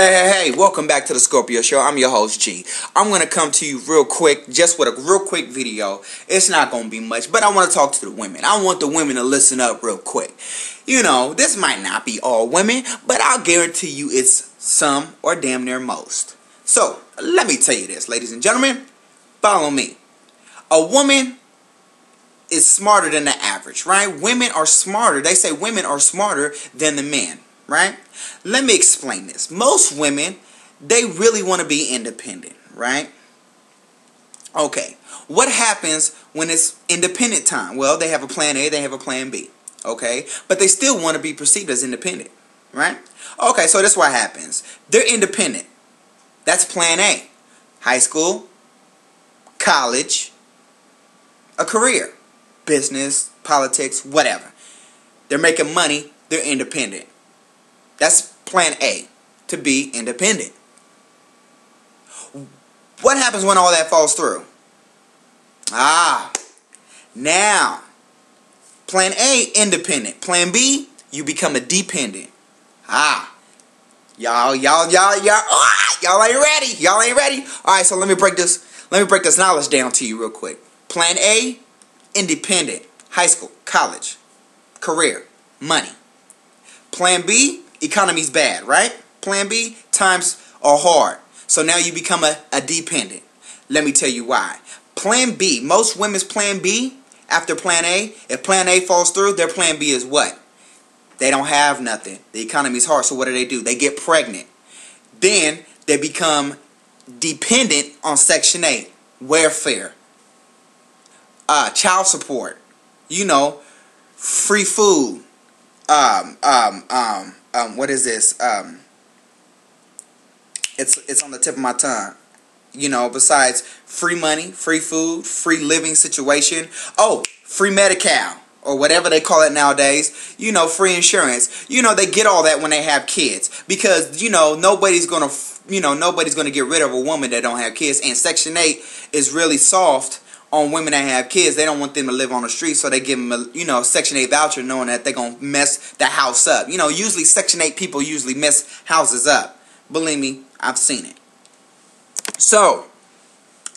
Hey, welcome back to the Scorpio Show. I'm your host, G. I'm going to come to you real quick, just with a real quick video. It's not going to be much, but I want to talk to the women. I want the women to listen up real quick. You know, this might not be all women, but I'll guarantee you it's some or damn near most. So, let me tell you this, ladies and gentlemen. Follow me. A woman is smarter than the average, right? Women are smarter. They say women are smarter than the men, right? Let me explain this. Most women, they really want to be independent, right? Okay, what happens when it's independent time? Well, they have a plan A, they have a plan B, okay? But they still want to be perceived as independent, right? Okay, so that's what happens. They're independent. That's plan A. High school, college, a career, business, politics, whatever. They're making money, they're independent. That's plan A, to be independent. What happens when all that falls through? Now, plan A, independent. Plan B, you become a dependent. Y'all ain't ready. Y'all ain't ready. All right, so let me break this knowledge down to you real quick. Plan A, independent. High school, college, career, money. Plan B, economy's bad, right? Plan B, times are hard. So now you become a dependent. Let me tell you why. Plan B, most women's plan B after plan A, if plan A falls through, their plan B is what? They don't have nothing. The economy's hard, so what do? They get pregnant. Then they become dependent on Section 8, welfare, child support, you know, free food, what is this? It's on the tip of my tongue. You know, besides free money, free food, free living situation. Oh, free Medi-Cal or whatever they call it nowadays. You know, free insurance. You know, they get all that when they have kids because, you know, nobody's going to get rid of a woman that don't have kids, and Section 8 is really soft on women that have kids. They don't want them to live on the street, so they give them a, you know, Section 8 voucher knowing that they're going to mess the house up. You know, usually Section 8 people usually mess houses up. Believe me, I've seen it. So,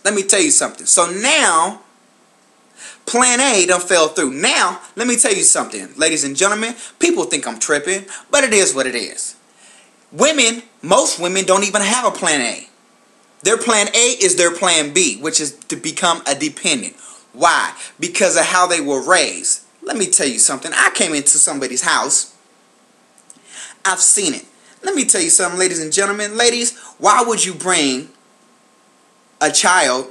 let me tell you something. So now, plan A done fell through. Now, let me tell you something. Ladies and gentlemen, people think I'm tripping, but it is what it is. Women, most women don't even have a plan A. Their plan A is their plan B, which is to become a dependent. Why? Because of how they were raised. Let me tell you something. I came into somebody's house. I've seen it. Let me tell you something, ladies and gentlemen. Ladies, why would you bring a child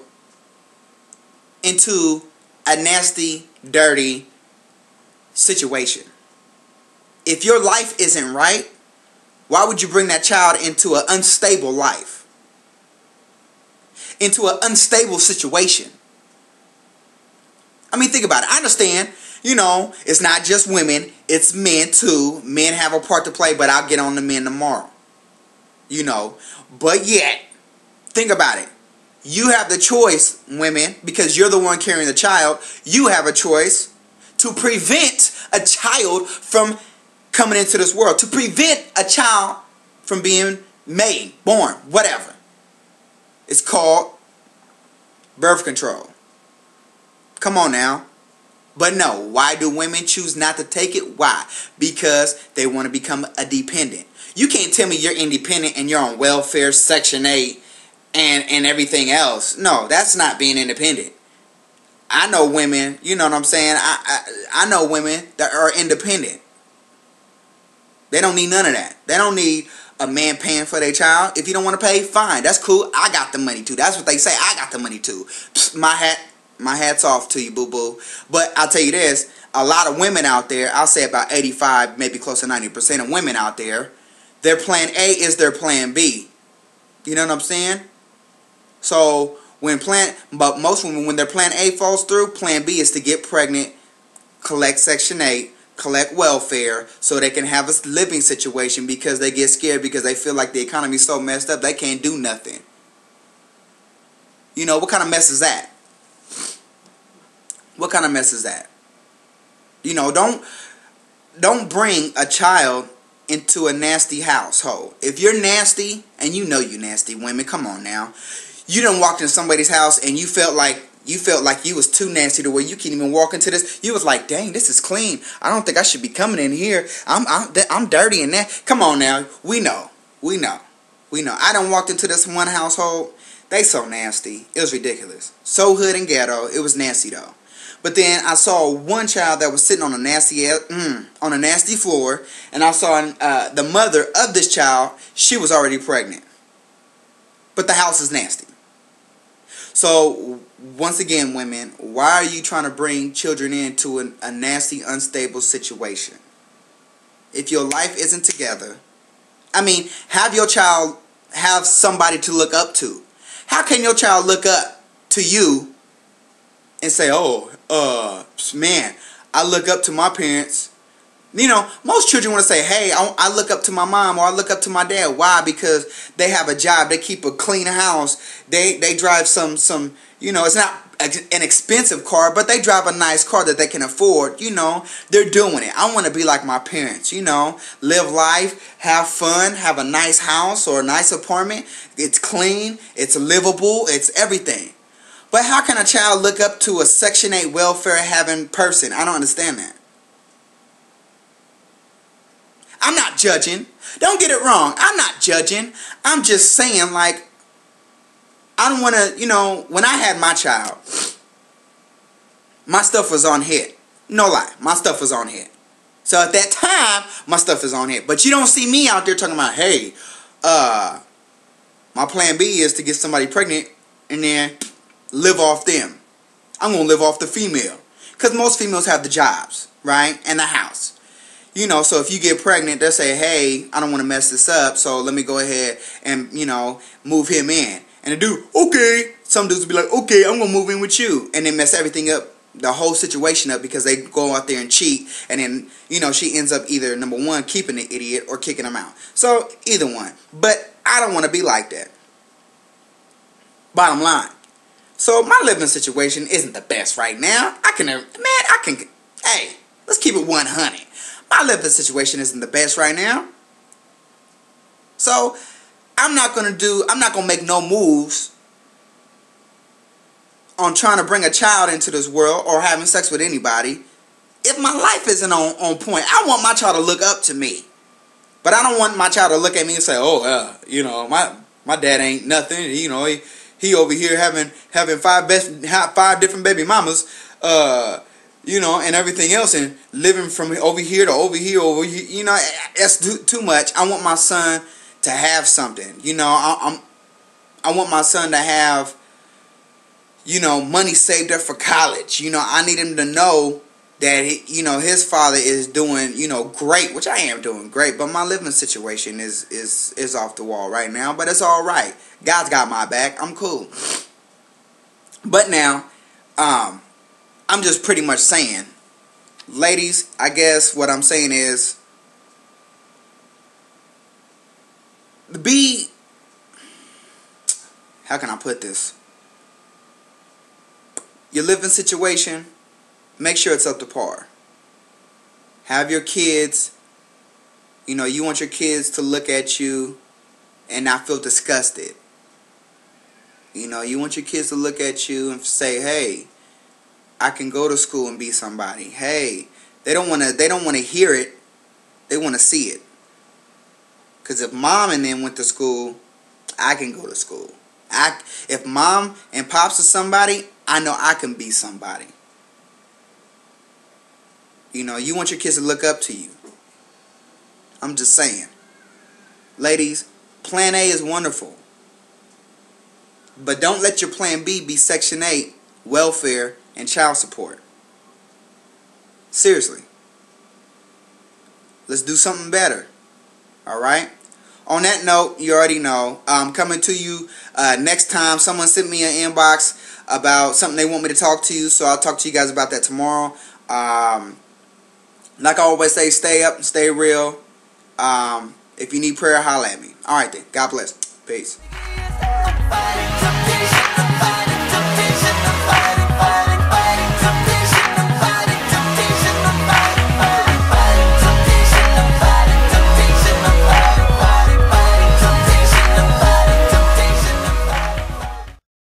into a nasty, dirty situation? If your life isn't right, why would you bring that child into an unstable life? Into an unstable situation? I mean, think about it. I understand, you know, it's not just women, it's men too. Men have a part to play, but I'll get on the men tomorrow. You know, but yet, think about it. You have the choice, women, because you're the one carrying the child. You have a choice to prevent a child from coming into this world. To prevent a child from being made, born, whatever. It's called birth control. Come on now. But no, why do women choose not to take it? Why? Because they want to become a dependent. You can't tell me you're independent and you're on welfare, Section 8, and everything else. No, that's not being independent. I know women, you know what I'm saying? I know women that are independent. They don't need none of that. They don't need a man paying for their child. If you don't want to pay, fine. That's cool. I got the money too. That's what they say. I got the money too. Psst, my hat's off to you, boo-boo. But I'll tell you this. A lot of women out there, I'll say about 85, maybe close to 90% of women out there, their plan A is their plan B. You know what I'm saying? So, but most women, when their plan A falls through, plan B is to get pregnant, collect Section 8, collect welfare, so they can have a living situation because they get scared because they feel like the economy's so messed up they can't do nothing. You know, what kind of mess is that? What kind of mess is that? You know, don't bring a child into a nasty household. If you're nasty, and you know you nasty, women, come on now. You done walked into somebody's house and you felt like you was too nasty to where you can't even walk into this. You was like, dang, this is clean. I don't think I should be coming in here. I'm dirty and that. Come on now. We know. I done walked into this one household. They so nasty. It was ridiculous. So hood and ghetto. It was nasty though. But then I saw one child that was sitting on a nasty floor, and I saw the mother of this child. She was already pregnant. But the house is nasty. So once again, women, why are you trying to bring children into a nasty, unstable situation? If your life isn't together, I mean, have your child have somebody to look up to. How can your child look up to you and say, oh, man, I look up to my parents? You know, most children want to say, hey, I look up to my mom or I look up to my dad. Why? Because they have a job. They keep a clean house. They drive some, you know, it's not an expensive car, but they drive a nice car that they can afford. You know, they're doing it. I want to be like my parents, you know, live life, have fun, have a nice house or a nice apartment. It's clean, it's livable, it's everything. But how can a child look up to a Section 8 welfare having person? I don't understand that. I'm not judging. Don't get it wrong. I'm not judging. I'm just saying, like, I don't want to, you know, when I had my child, my stuff was on hit. No lie. My stuff was on hit. So at that time, my stuff is on hit. But you don't see me out there talking about, hey, my plan B is to get somebody pregnant and then live off them. I'm going to live off the female. Because most females have the jobs, right? And the house. You know, so if you get pregnant, they'll say, hey, I don't want to mess this up, so let me go ahead and, you know, move him in. And the dude, okay. Some dudes will be like, okay, I'm going to move in with you. And they mess everything up, the whole situation up, because they go out there and cheat. And then, you know, she ends up either, number one, keeping the idiot or kicking him out. So, either one. But I don't want to be like that. Bottom line. So, my living situation isn't the best right now. Hey, let's keep it 100. My living situation isn't the best right now. So, I'm not going to make no moves on trying to bring a child into this world or having sex with anybody if my life isn't on point. I want my child to look up to me. But I don't want my child to look at me and say, oh, you know, my dad ain't nothing. You know, he over here having five different baby mamas. You know, and everything else, and living from over here to over here, you know, that's too much. I want my son to have something. You know, I want my son to have, you know, money saved up for college. You know, I need him to know that, you know, his father is doing, you know, great, which I am doing great, but my living situation is off the wall right now, but it's all right. God's got my back. I'm cool. But now, I'm just pretty much saying, ladies, I guess what I'm saying is, how can I put this? Your living situation, make sure it's up to par. Have your kids, you know, you want your kids to look at you and not feel disgusted. You know, you want your kids to look at you and say, hey, I can go to school and be somebody. Hey, they don't want to hear it. They want to see it. Because if mom and them went to school, I can go to school. If mom and pops are somebody, I know I can be somebody. You know, you want your kids to look up to you. I'm just saying. Ladies, plan A is wonderful. But don't let your plan B be Section 8, welfare, and child support. Seriously. Let's do something better. Alright? On that note, you already know, I'm coming to you next time. Someone sent me an inbox about something they want me to talk to you, so I'll talk to you guys about that tomorrow. Like I always say, stay up and stay real. If you need prayer, holla at me. Alright then. God bless. Peace.